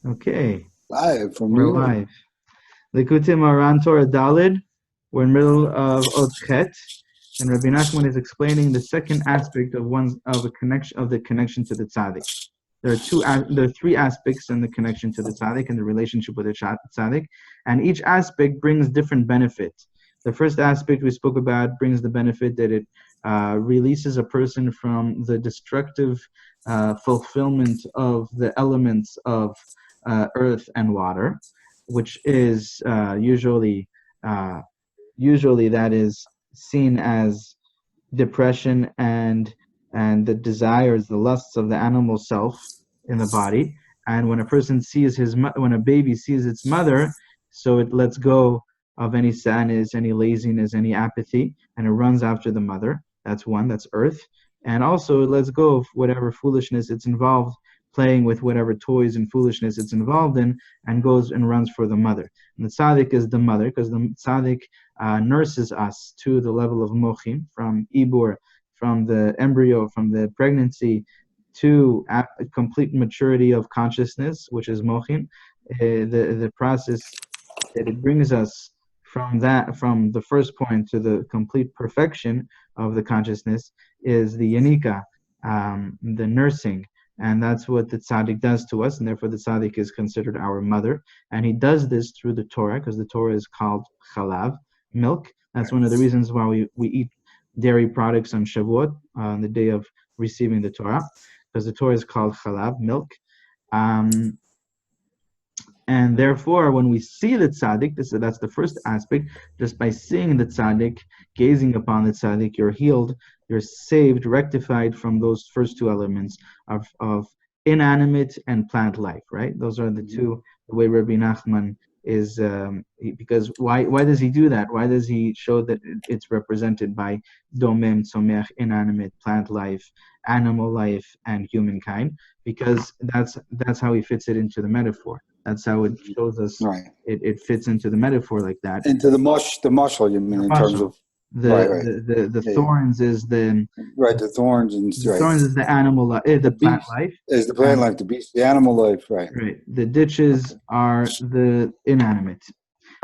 Okay. Live from We're New York. live. Likutei Moharan Torah Dalid. We're in the middle of Ot Chet, and Rabbi Nachman is explaining the second aspect of the connection to the tzaddik. There are three aspects in the connection to the tzaddik and the relationship with the tzaddik, and each aspect brings different benefits. The first aspect we spoke about brings the benefit that it releases a person from the destructive fulfillment of the elements of earth and water, which is usually that is seen as depression and the desires, the lusts of the animal self in the body. And when a person sees when a baby sees its mother, so it lets go of any sadness, any laziness, any apathy, and it runs after the mother. That's one, that's earth. And also it lets go of whatever foolishness it's involved, playing with whatever toys and foolishness it's involved in, and goes and runs for the mother. And the tzaddik is the mother, because the tzaddik nurses us to the level of mochin, from ibur, from the embryo, from the pregnancy, to complete maturity of consciousness, which is mochin. The process that it brings us from the first point to the complete perfection of the consciousness is the yanika, the nursing. And that's what the tzaddik does to us, and therefore the tzaddik is considered our mother. And he does this through the Torah, because the Torah is called chalav, milk. That's one of the reasons why we eat dairy products on Shavuot, on the day of receiving the Torah, because the Torah is called chalav, milk. And therefore, when we see the tzaddik, that's the first aspect. Just by seeing the tzaddik, gazing upon the tzaddik, you're healed, you're saved, rectified from those first two elements of inanimate and plant life, right? Those are the two, the way Rabbi Nachman is, because why does he do that? Why does he show that it's represented by domem, tzomech, inanimate, plant life, animal life, and humankind? Because that's how he fits it into the metaphor. That's how it shows us. Right. It fits into the metaphor like that. Into the mushal, you mean, in terms of the thorns is the the thorns and the thorns is the animal life, the plant life. Is the plant life, the beast, the animal life, right? Right. The ditches are the inanimate.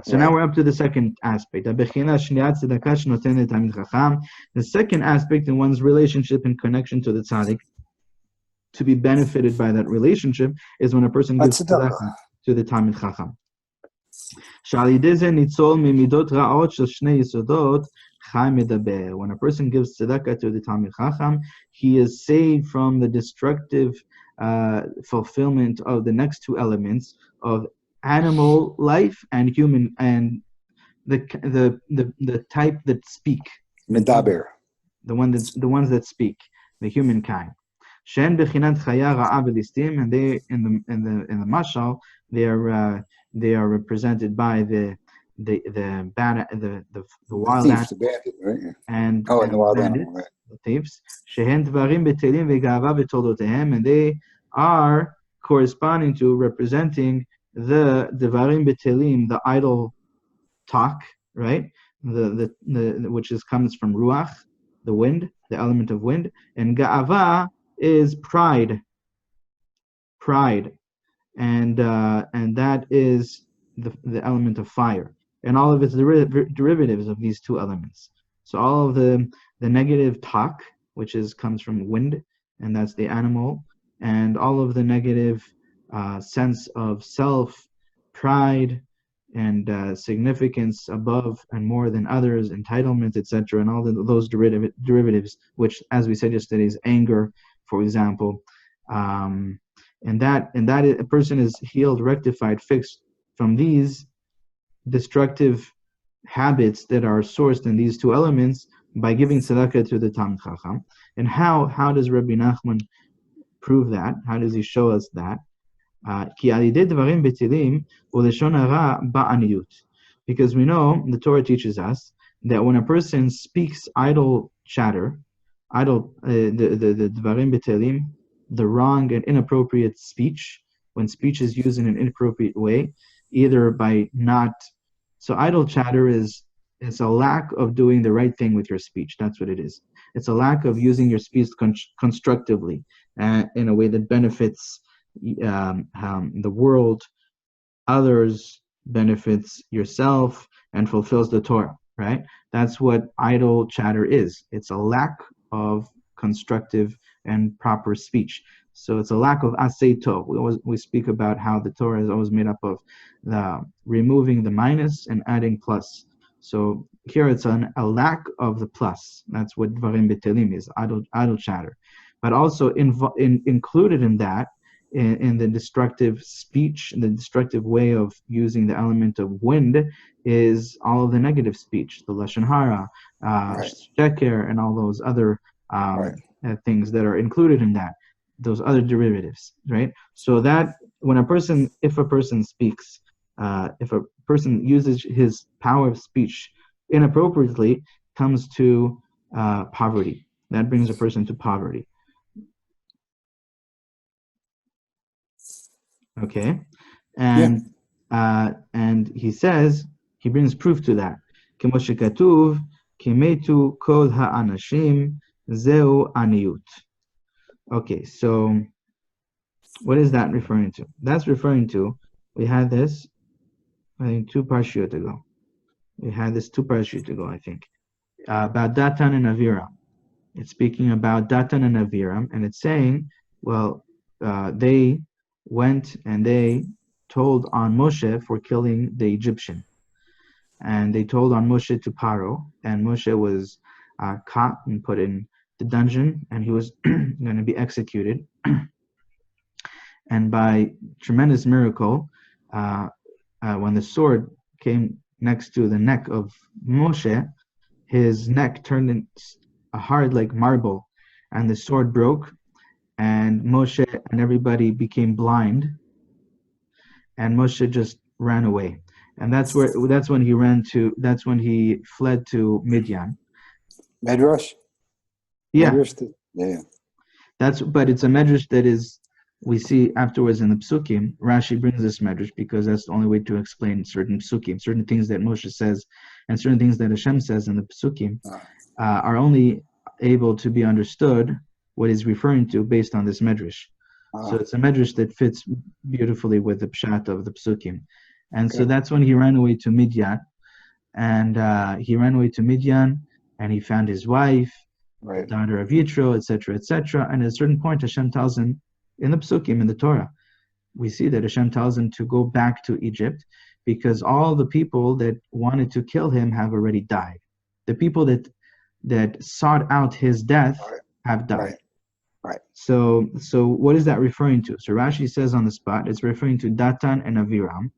So now we're up to the second aspect. The second aspect in one's relationship and connection to the tzaddik, to be benefited by that relationship, is when a person gives tzedakah to the Talmid Chacham. When a person gives tzedakah to the Talmid Chacham, he is saved from the destructive fulfillment of the next two elements of animal life and human, and the type that speak. Medaber. The ones that speak, the humankind. And they in the mashal, they are represented by the wild thieves, the bandit, right? And the wild bandits, animal, right? the thieves. And they are corresponding to, representing the devarim betelim, the idle talk, right? The which comes from ruach, the wind, the element of wind, and ga'ava is pride, and that is the element of fire, and all of its derivatives of these two elements. So all of the negative talk, which comes from wind, and that's the animal, and all of the negative sense of self, pride, and significance above and more than others, entitlement, etc., and all those derivatives, which, as we said yesterday, is anger, for example, and that a person is healed, rectified, fixed from these destructive habits that are sourced in these two elements by giving tzedakah to the Talmid Chacham. And how does Rabbi Nachman prove that? How does he show us that? Because we know the Torah teaches us that when a person speaks idle chatter, the dvarim betelim, the wrong and inappropriate speech, when speech is used in an inappropriate way, either by not, so idle chatter is a lack of doing the right thing with your speech. That's what it is. It's a lack of using your speech constructively, in a way that benefits the world, others, benefits yourself, and fulfills the Torah, right? That's what idle chatter is. It's a lack of constructive and proper speech. So it's a lack of asay tov. We speak about how the Torah is always made up of removing the minus and adding plus. So here it's a lack of the plus. That's what dvarim betelim is, idle chatter. But also included in that, in the destructive speech, the destructive way of using the element of wind, is all of the negative speech, the lashon hara, sheker, and all those other things that are included in that, those other derivatives, right? So that if a person speaks, if a person uses his power of speech inappropriately, comes to poverty. That brings a person to poverty. Okay, and he says, he brings proof to that. כמו שכתוב, כי מתו כל האנשים, זהו עניות. Okay, so what is that referring to? That's referring to, we had this, I think, two parashiyot ago, I think, about Datan and Aviram. It's speaking about Datan and Aviram, and it's saying, well, they went and they told on Moshe for killing the Egyptian. And they told on Moshe to Paro, and Moshe was caught and put in the dungeon, and he was going to be executed. And by tremendous miracle, when the sword came next to the neck of Moshe, his neck turned hard like marble, and the sword broke, and Moshe and everybody became blind, and Moshe just ran away. And that's when he fled to Midian. Medrash? Yeah. Medrash, yeah. But it's a medrash that is, we see afterwards in the psukim. Rashi brings this medrash because that's the only way to explain certain psukim, certain things that Moshe says, and certain things that Hashem says in the psukim are only able to be understood, what he's referring to, based on this medrash. So it's a medrash that fits beautifully with the pshat of the psukim. And so that's when he ran away to Midian. And and he found his wife, daughter of Yitro, etc., etc. And at a certain point, Hashem tells him, in the psukim, in the Torah, we see that Hashem tells him to go back to Egypt because all the people that wanted to kill him have already died. The people that sought out his death have died. Right. So what is that referring to? So Rashi says on the spot, it's referring to Datan and Aviram,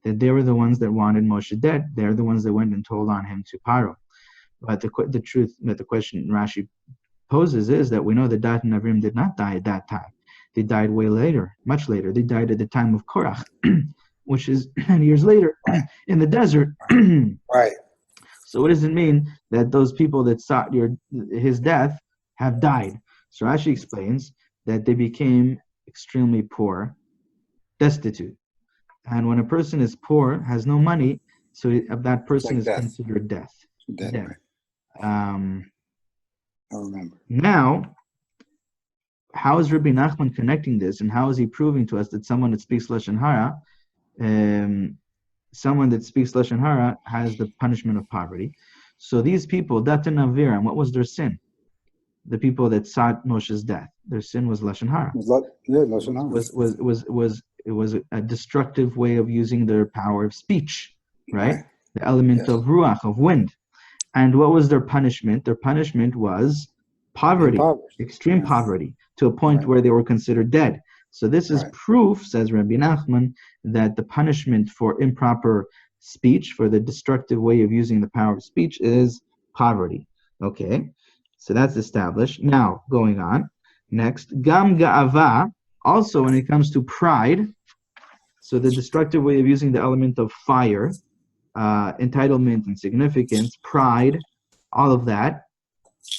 that they were the ones that wanted Moshe dead. They're the ones that went and told on him to Paro. But the truth, that the question Rashi poses is that we know that Datan and Aviram did not die at that time. They died way later, much later. They died at the time of Korach, which is 10 years later in the desert. Right. So what does it mean that those people that sought his death have died? So Rashi explains that they became extremely poor, destitute. And when a person is poor, has no money, so that person is considered dead. Right. I remember. Now, how is Rabbi Nachman connecting this, and how is he proving to us that someone that speaks lashon hara, has the punishment of poverty? So these people, Datan and Aviram, what was their sin? The people that sought Moshe's death, their sin was lashon hara. Lashon hara. It was a destructive way of using their power of speech, right? The element of ruach, of wind. And what was their punishment? Their punishment was poverty, extreme poverty, to a point where they were considered dead. So this is proof, says Rabbi Nachman, that the punishment for improper speech, for the destructive way of using the power of speech, is poverty. Okay, so that's established. Now, going on, next, gam ga'ava, also when it comes to pride, so the destructive way of using the element of fire, entitlement and significance, pride, all of that.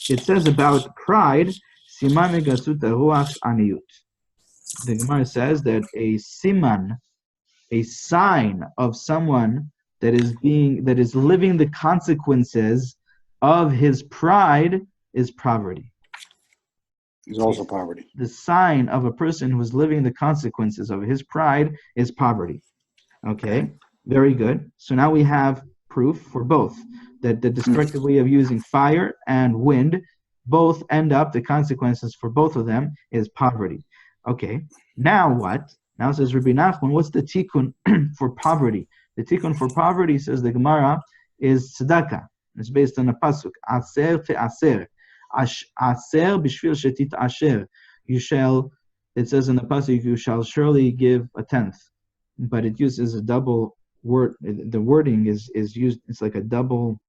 It says about pride, siman gasut ruach aniyut. The Gemara says that a siman, a sign of someone that is living the consequences of his pride, is poverty. Is also poverty. The sign of a person who is living the consequences of his pride is poverty. Okay, very good. So now we have proof for both, that the destructive way of using fire and wind both end up, the consequences for both of them is poverty. Okay, now what? Now says Rabbi Nachman, what's the tikkun for poverty? The tikkun for poverty, says the Gemara, is tzedakah. It's based on a pasuk, aser te'aser. Aser b'shvil shetit asher. You shall, it says in the pasuk, you shall surely give a tenth. But it uses a double word. The wording is used, it's like a double,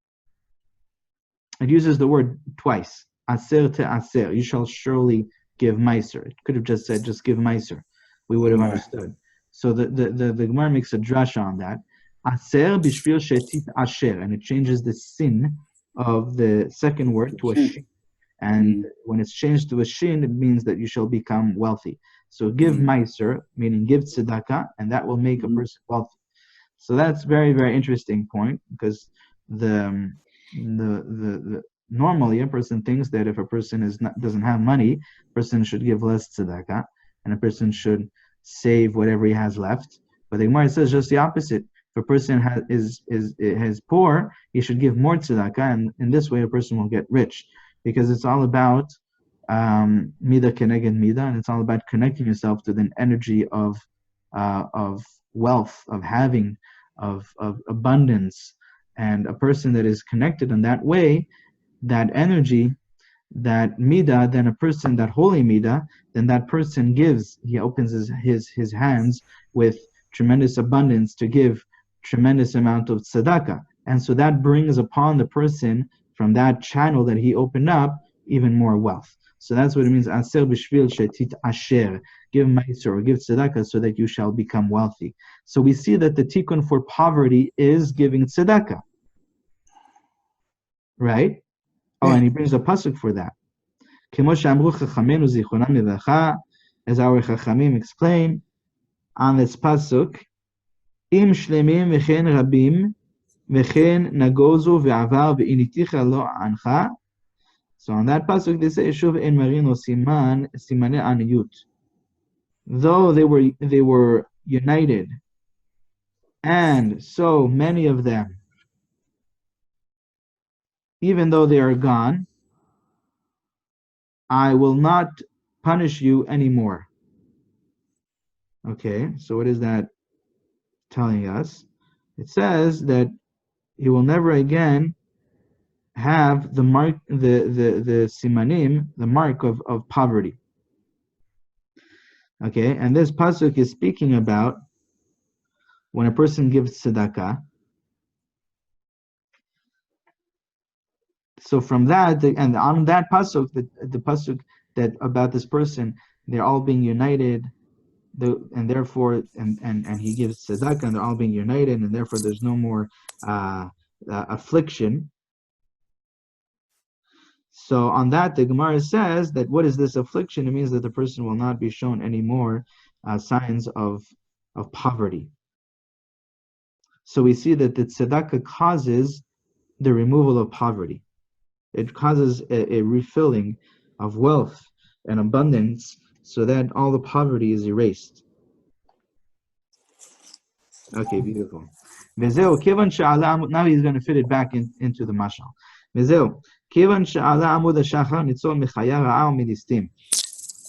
it uses the word twice. Aser te'aser. You shall surely give meiser. It could have just said, just give meiser. We would have understood. So the Gemara makes a drasha on that. Aser b'shvil shetit asher, and it changes the sin of the second word to a shin. And when it's changed to a shin, it means that you shall become wealthy. So give meiser, meaning give tzedakah, and that will make a person wealthy. So that's very, very interesting point, because the normally a person thinks that if a person doesn't have money, a person should give less tzedakah, and a person should save whatever he has left. But the Gemara says just the opposite. If a person is poor, he should give more tzedakah, and in this way a person will get rich, because it's all about midah keneged midah, and it's all about connecting yourself to the energy of wealth, of having, of abundance. And a person that is connected in that way, that energy, that midah, then a person, that holy midah, then that person gives, he opens his hands with tremendous abundance to give tremendous amount of tzedakah. And so that brings upon the person, from that channel that he opened up, even more wealth. So that's what it means, aser b'shvil shetit asher, give meiser or give tzedakah so that you shall become wealthy. So we see that the tikkun for poverty is giving tzedakah. Right? Oh, and he brings a pasuk for that. As our Chachamim explain on this pasuk, im shlemim v'chen rabim v'chen nagozu v'avar v'initicha lo ancha. So on that pasuk they say, Shuv en marino simane aniyut. Though they were united, and so many of them, even though they are gone, I will not punish you anymore. Okay, so what is that telling us? It says that he will never again have the mark, the simanim, the mark of poverty. Okay, and this pasuk is speaking about when a person gives tzedakah. So from that, and on that pasuk, the pasuk that about this person, they're all being united, and therefore, and he gives tzedakah, and they're all being united, and therefore there's no more affliction. So on that, the Gemara says that what is this affliction? It means that the person will not be shown any more signs of poverty. So we see that the tzedakah causes the removal of poverty. It causes a refilling of wealth and abundance, so that all the poverty is erased. Okay, beautiful. Now he's going to fit it back into the mashal.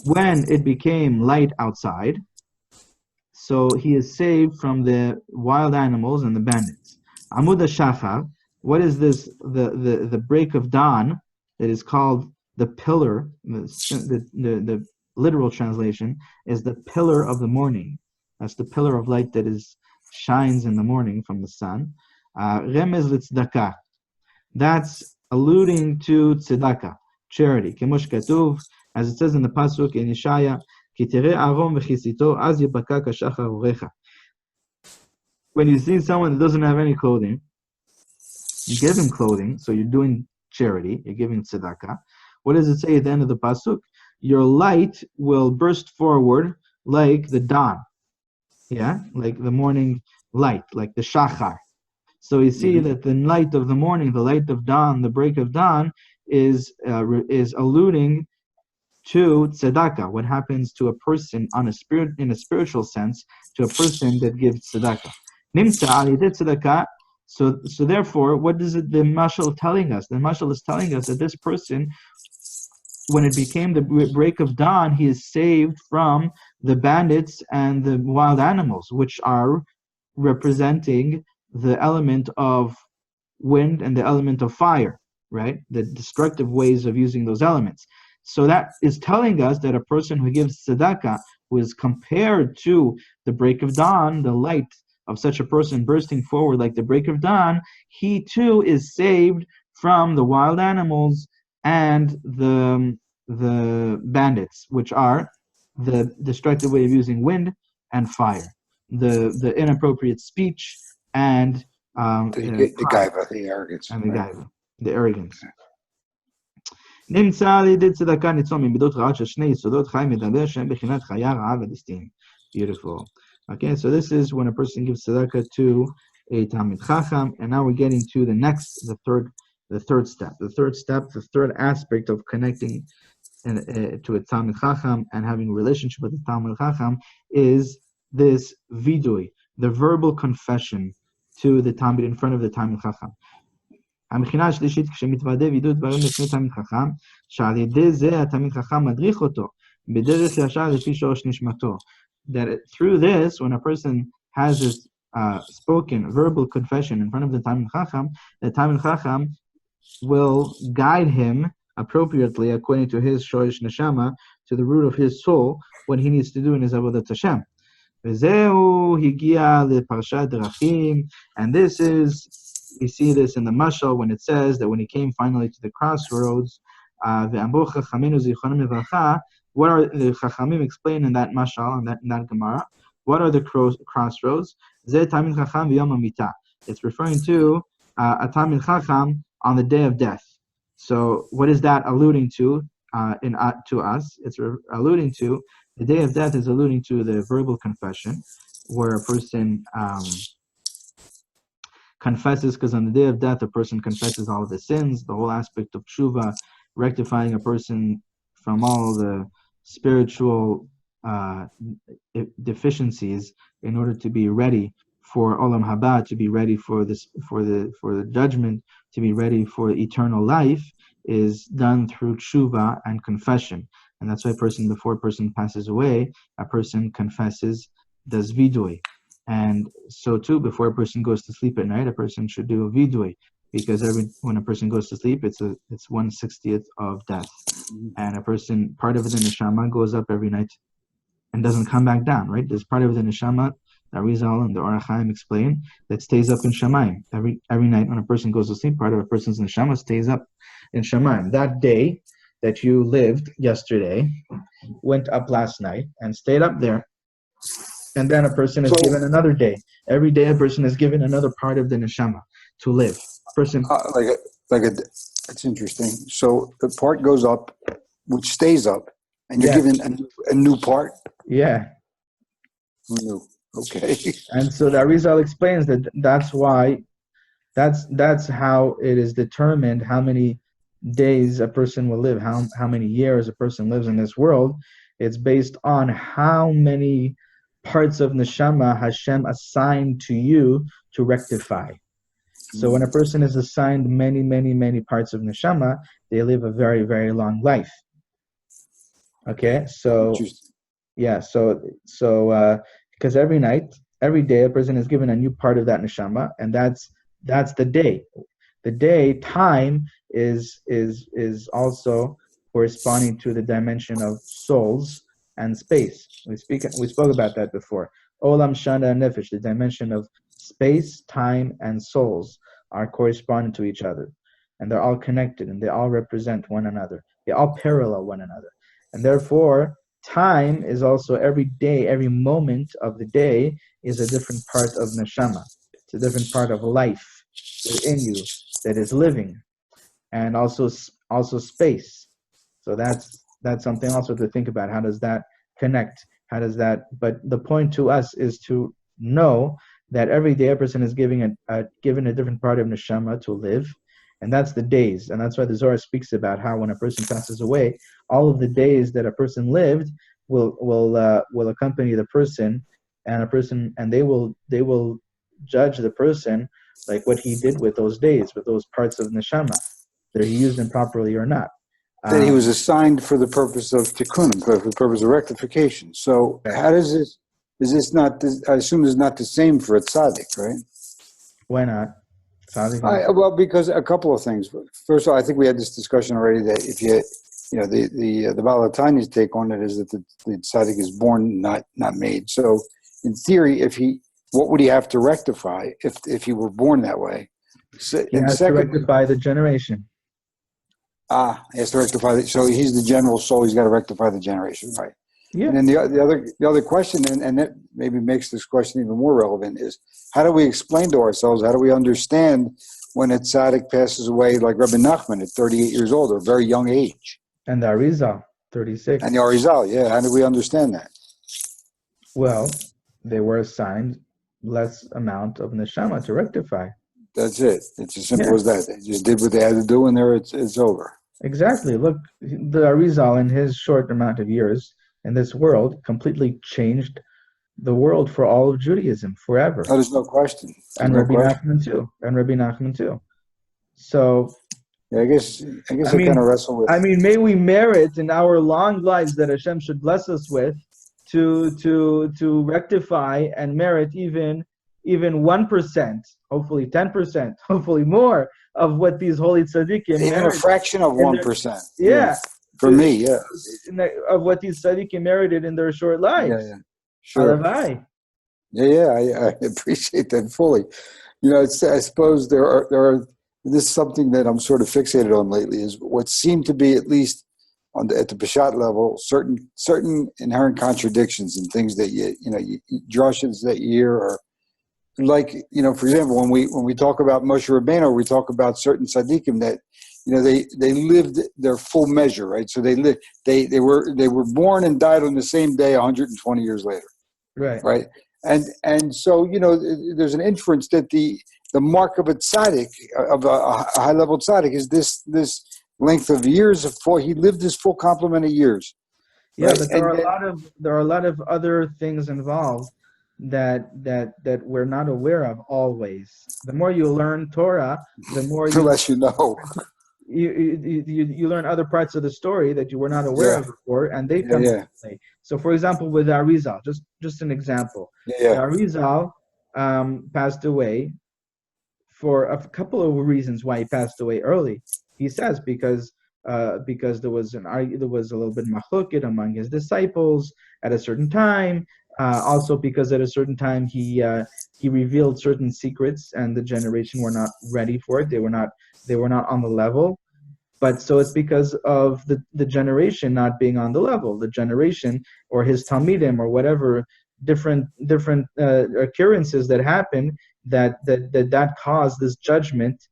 When it became light outside, so he is saved from the wild animals and the bandits. Amud shachar. What is this? The break of dawn that is called the pillar. The literal translation is the pillar of the morning. That's the pillar of light that shines in the morning from the sun. Remez l'tzedakah. That's alluding to tzedakah, charity. Kemosh katuv, as it says in the pasuk in Yeshaya, ki tereh aron v'chisito az yibaka kashachar orecha. When you see someone that doesn't have any clothing, you give him clothing, so you're doing charity, you're giving tzedakah. What does it say at the end of the pasuk? Your light will burst forward like the dawn. Yeah, like the morning light, like the shachar. So you see that the light of the morning, the light of dawn, the break of dawn, is alluding to tzedakah, what happens to a person in a spiritual sense, to a person that gives tzedakah. Nimsa al-yedei tzedakah. So therefore, what is it the mashal telling us? The mashal is telling us that this person, when it became the break of dawn, he is saved from the bandits and the wild animals, which are representing the element of wind and the element of fire, right? The destructive ways of using those elements. So that is telling us that a person who gives tzedakah, who is compared to the break of dawn, the light of such a person bursting forward like the break of dawn, he too is saved from the wild animals and the bandits, which are the destructive way of using wind and fire, the inappropriate speech and the gaiva, the arrogance. And the gaiva, the arrogance. נמצא על ידי צדקה ניצול ממידות רעות של שני יסודות חי מדבר שהם בחינת חיה רעה וליסטים. Beautiful. Okay, so this is when a person gives tzedakah to a Talmid Chacham, and now we're getting to the third step. The third aspect of connecting to a Talmid Chacham and having a relationship with the Talmid Chacham is this vidui, the verbal confession to the Talmid in front of the Talmid Chacham. המכינה השלישית, כשמתוודה וידוי דברים לפני תלמיד חכם, שעל ידי זה התלמיד חכם מדריך אותו, בדרך ישר לפי שורש נשמתו. That through this, when a person has this spoken verbal confession in front of the Talmid Chacham will guide him appropriately according to his shorish neshama, to the root of his soul, what he needs to do in his avodat Hashem. וזהו הגיע לפרשת דרכים, and this is, we see this in the mashal when it says that when he came finally to the crossroads, ואמרו חכמינו זיכרונם לברכה, what are the Chachamim explain in that mashal, in that Gemara? What are the crossroads? Ze Talmid Chacham v'yom hamita. It's referring to a Talmid Chacham on the day of death. So what is that alluding to to us? It's alluding to the day of death is alluding to the verbal confession, where a person confesses, because on the day of death a person confesses all of his sins, the whole aspect of tshuva, rectifying a person from all the spiritual deficiencies in order to be ready for olam haba, to be ready for this, for the judgment, to be ready for eternal life, is done through tshuva and confession. And that's why before a person passes away, a person confesses, does vidui. And so too, before a person goes to sleep at night, a person should do a vidui, because when a person goes to sleep, it's 1/60th of death, and a person, part of the neshama goes up every night and doesn't come back down. Right? There's part of the neshama that Rizal and the Orach Chaim explain that stays up in Shamayim every night. When a person goes to sleep, part of a person's neshama stays up in Shamayim. That day that you lived yesterday went up last night and stayed up there. And then a person is given another day. Every day a person is given another part of the neshama to live. Person that's interesting. So the part goes up, which stays up, and you're given a new part? Yeah. Who knew? Okay. And so the Arizal explains that's why, that's how it is determined how many days a person will live, how many years a person lives in this world. It's based on how many parts of neshama Hashem assigned to you to rectify. So when a person is assigned many, many, many parts of neshama, they live a very, very long life. Okay, so yeah, so because every day a person is given a new part of that neshama, and that's the day. The day time is also corresponding to the dimension of souls and space. We spoke about that before. Olam Shana and Nefesh, the dimension of space, time, and souls are corresponding to each other, and they're all connected, and they all represent one another. They all parallel one another, and therefore time is also every day, every moment of the day is a different part of neshama. It's a different part of life within you that is living, and also space. So that's something also to think about. How does that connect? But the point to us is to know that every day a person is given a different part of neshama to live, and that's the days. And that's why the Zohar speaks about how when a person passes away, all of the days that a person lived will accompany the person, and they will judge the person like what he did with those days, with those parts of neshama, whether he used them properly or not. That he was assigned for the purpose of tikkunim, for the purpose of rectification. So how does this? Is this not? I assume it's not the same for a tzaddik, right? Why not? Well, because a couple of things. First of all, I think we had this discussion already that if the Baal HaTanya's take on it is that the tzaddik is born, not made. So in theory, what would he have to rectify if he were born that way? He has to rectify the generation. He has to rectify so he's the general soul. He's got to rectify the generation, right? Yeah. And then the other question, and that maybe makes this question even more relevant, is how do we explain to ourselves? How do we understand when a tzaddik passes away, like Rabbi Nachman at 38 years old, or a very young age, and the Arizal, 36, and the Arizal, yeah? How do we understand that? Well, they were assigned less amount of neshama to rectify. That's it. It's as simple as that. They just did what they had to do, and there it's over. Exactly. Look, the Arizal, in his short amount of years in this world, completely changed the world for all of Judaism forever. Oh, there's no question. And Rabbi Nachman too. So, yeah, I guess I kind of wrestle with. I mean, may we merit in our long lives that Hashem should bless us with to rectify and merit even 1%, hopefully 10%, hopefully more of what these holy tzaddikim even a fraction of 1%. Yeah. For me, yeah. Of what these tzaddikim merited in their short lives. Yeah. Sure. I appreciate that fully. I suppose there are. This is something that I'm sort of fixated on lately. Is what seemed to be, at least at the Peshat level, certain inherent contradictions and things that drushes that you hear, or like for example, when we talk about Moshe Rabbeinu, we talk about certain tzaddikim that they lived their full measure, right? So they were born and died on the same day 120 years later. Right. And so, there's an inference that the mark of a tzaddik, of a high level tzaddik, is this length of years he lived his full complement of years. Yeah, right? But there are a lot of other things involved that we're not aware of always. The more you learn Torah, the more the less you know. You learn other parts of the story that you were not aware of before, and they come into play. So, for example, with Arizal, just an example. Arizal passed away for a couple of reasons why he passed away early. He says because there was a little bit of machloket among his disciples at a certain time. Also because at a certain time he revealed certain secrets, and the generation were not ready for it. They were not on the level. But so it's because of the generation not being on the level. The generation, or his talmidim, or whatever different occurrences that happen that caused this judgment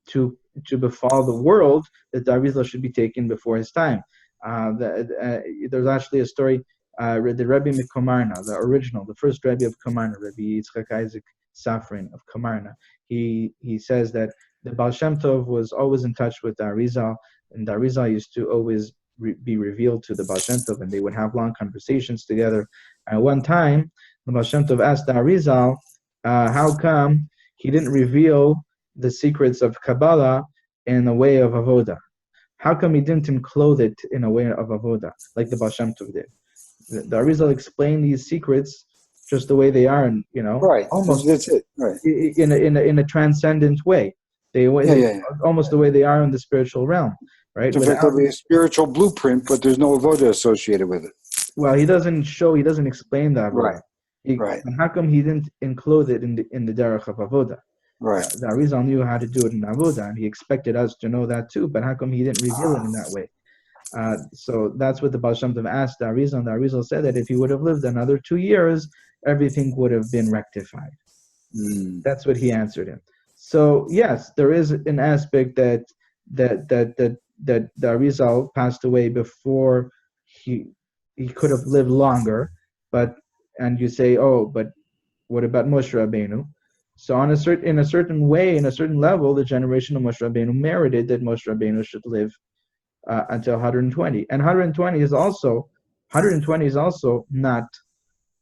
to befall the world, that the Arizal should be taken before his time. There's actually a story. The Rebbe Komarna, the first Rebbe of Komarna, Rebbe Yitzchak Isaac Safrin of Komarna, he says that the Baal Shem Tov was always in touch with the Arizal, and the Arizal used to always be revealed to the Baal Shem Tov, and they would have long conversations together. And one time, the Baal Shem Tov asked the Arizal, how come he didn't reveal the secrets of Kabbalah in a way of avoda? How come he didn't enclose it in a way of avoda, like the Baal Shem Tov did? The Arizal explained these secrets just the way they are, and almost that's it, right? In a transcendent way. Almost the way they are in the spiritual realm, right? It's effectively a spiritual blueprint, but there's no avoda associated with it. Well, he doesn't explain that. Right. And how come he didn't enclose it in the derech of avoda? Right. The Arizal knew how to do it in avoda, and he expected us to know that too. But how come he didn't reveal it in that way? So that's what the Baal Shem Tov asked the Arizal, and the Arizal said that if he would have lived another 2 years, everything would have been rectified. That's what he answered him. So yes, there is an aspect that the Arizal passed away before he could have lived longer, and you say, oh, but what about Moshe Rabbeinu? So in a certain way, in a certain level, the generation of Moshe Rabbeinu merited that Moshe Rabbeinu should live until 120. And 120 is also not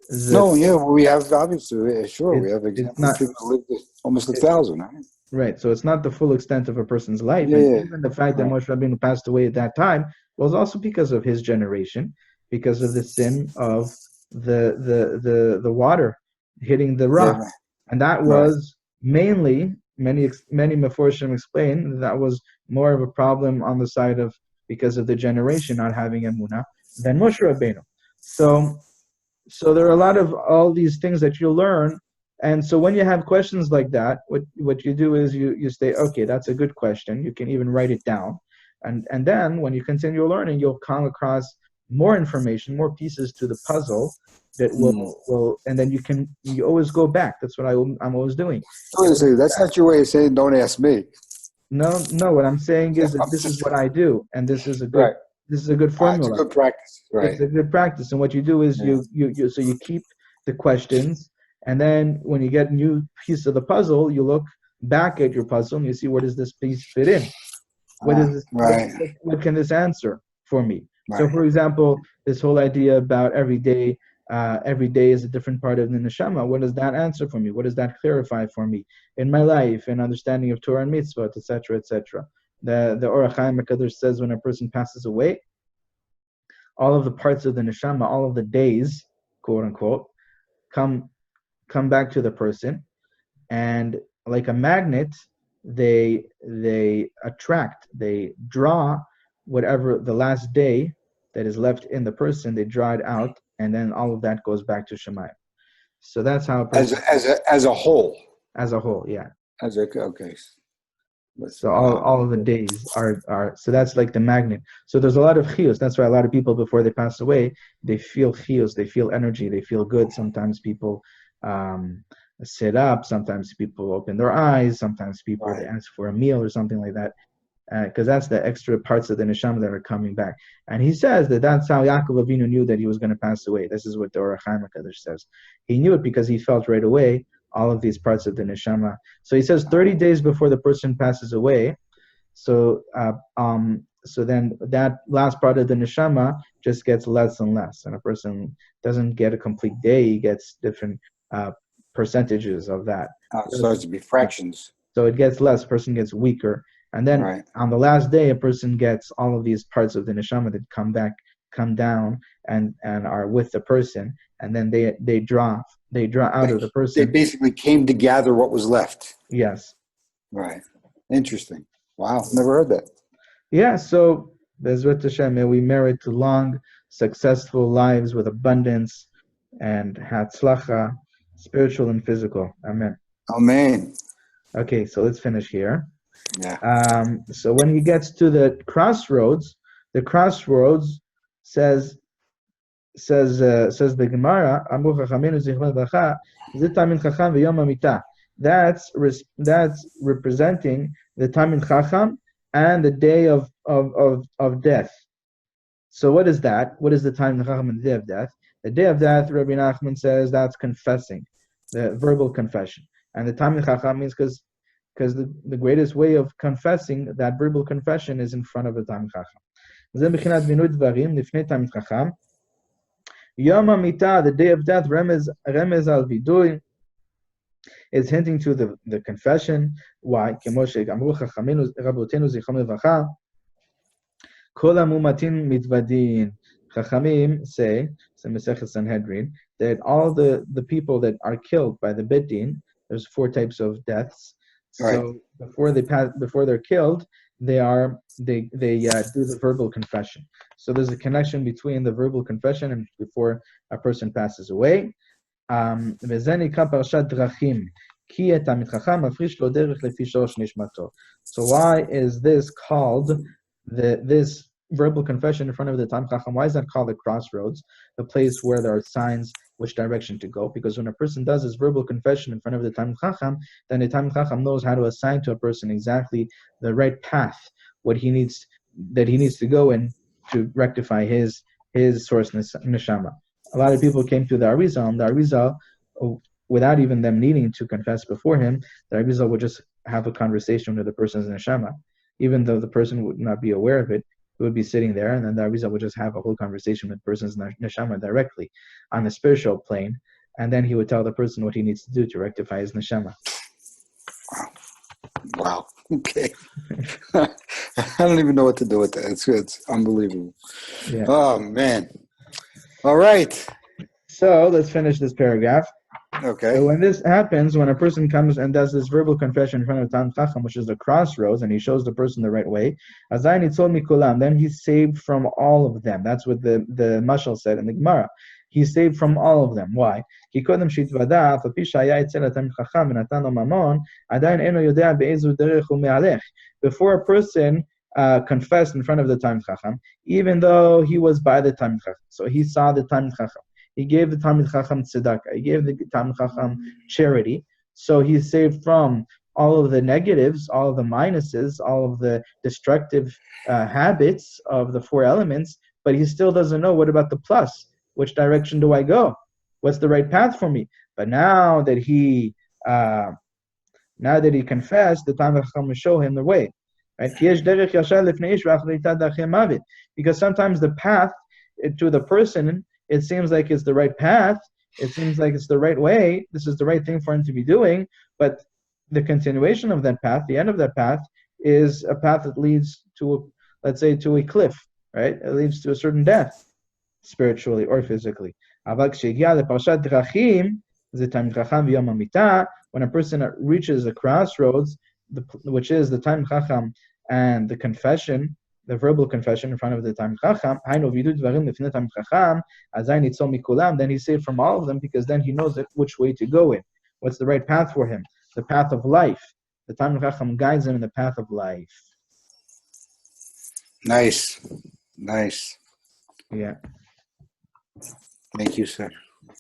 the... No, yeah, we have, obviously, sure, we have it's examples not, of people who lived almost 1,000, right? right. So it's not the full extent of a person's life. Yeah, And even the fact that right. Moshe Rabbeinu passed away at that time was also because of his generation, because of the sin of the water hitting the rock. Yeah, And that was mainly, many Meforshim explain, that was more of a problem on the side of, because of the generation not having emunah, than Moshe Rabbeinu. So there are a lot of all these things that you learn. And so when you have questions like that, what you do is you say, okay, that's a good question. You can even write it down. And then when you continue learning, you'll come across more information, more pieces to the puzzle that will and then you always go back. That's what I'm always doing. That's not your way of saying don't ask me. No, what I'm saying is that this is what I do, and this is a good this is a good formula. It's a good practice, right? It's a good practice, and what you do is you keep the questions, and then when you get a new piece of the puzzle, you look back at your puzzle and you see, where does this piece fit in? What is this? What can this answer for me? Right. So, for example, this whole idea about every day is a different part of the neshama. What does that answer for me? What does that clarify for me in my life and understanding of Torah and mitzvot, etc., etc.? The Orach Chaim HaKadosh says when a person passes away, all of the parts of the neshama, all of the days, quote unquote, come back to the person, and like a magnet, they attract, they draw whatever the last day that is left in the person, they draw it out, and then all of that goes back to Shemayim. So that's how a person, as a whole. As a whole, yeah. Okay. So all of the days are so that's like the magnet. So there's a lot of chiyus. That's why a lot of people before they pass away, they feel chiyus, they feel energy, they feel good. Sometimes people sit up, sometimes people open their eyes, sometimes people they ask for a meal or something like that. Because that's the extra parts of the neshama that are coming back. And he says that's how Yaakov Avinu knew that he was going to pass away. This is what the Orach Chaim HaKadosh says. He knew it because he felt right away all of these parts of the neshama. So he says 30 days before the person passes away. So then that last part of the neshama just gets less and less, and a person doesn't get a complete day. He gets different percentages of that. So it's to be fractions. So it gets less. Person gets weaker. And then on the last day, a person gets all of these parts of the neshama that come down and are with the person, and then they draw out of the person. They basically came to gather what was left. Yes. Right. Interesting. Wow. Never heard that. Yeah. So Bezrat Hashem, may we merit long, successful lives with abundance and hatzlacha, spiritual and physical. Amen. Amen. Okay, so let's finish here. Yeah. So when he gets to the crossroads says the Gemara, that's representing the Tamin Chacham and the day of death. So what is that? What is the Tamin Chacham and the day of death? The day of death, Rabbi Nachman says, that's confessing, the verbal confession. And the Tamin Chacham means because the greatest way of confessing, that verbal confession, is in front of the Talmid Chacham. Yom HaMitah, the day of death, remez al vidui, is hinting to the confession. Why? Kol hamumatin mitvadin. Chachamim say, so Masechet Sanhedrin, that all the people that are killed by the Beit Din, there's 4 types of deaths. So before they're killed, they do the verbal confession. So there's a connection between the verbal confession and before a person passes away. So why is this called this verbal confession in front of the Talmid Chacham? Why is that called the crossroads, the place where there are signs which direction to go? Because when a person does his verbal confession in front of the Talmid Chacham, then the Talmid Chacham knows how to assign to a person exactly the right path, what he needs to go in to rectify his source neshama. A lot of people came to the Arizal, and the Arizal without even them needing to confess before him, the Rebbe would just have a conversation with the person's neshama, even though the person would not be aware of it. He would be sitting there, and then the Rebbe would just have a whole conversation with the person's neshama directly on the spiritual plane, and then he would tell the person what he needs to do to rectify his neshama. Wow. Okay. I don't even know what to do with that. It's unbelievable. Yeah. Oh, man. All right. So let's finish this paragraph. Okay. So when this happens, when a person comes and does this verbal confession in front of Tam Chacham, which is the crossroads, and he shows the person the right way, then he's saved from all of them. That's what the mashal said in the Gemara. He's saved from all of them. Why? Before a person confessed in front of the Tam Chacham, even though he was by the Tam Chacham, so he saw the Tam Chacham. He gave the Talmid Chacham tzedakah. He gave the Talmid Chacham charity. So he's saved from all of the negatives, all of the minuses, all of the destructive habits of the four elements, but he still doesn't know what about the plus. Which direction do I go? What's the right path for me? But now that he confessed, the Talmid Chacham will show him the way. Right? Because sometimes the path to the person, it seems like it's the right path, it seems like it's the right way, this is the right thing for him to be doing, but the continuation of that path, the end of that path, is a path that leads to, let's say, to a cliff, right? It leads to a certain death, spiritually or physically. When a person reaches a crossroads, which is the Talmid Chacham and the confession, the verbal confession in front of the Talmid Chacham, then he's saved from all of them, because then he knows which way to go in. What's the right path for him? The path of life. The Talmid Chacham guides him in the path of life. Nice. Nice. Yeah. Thank you, sir.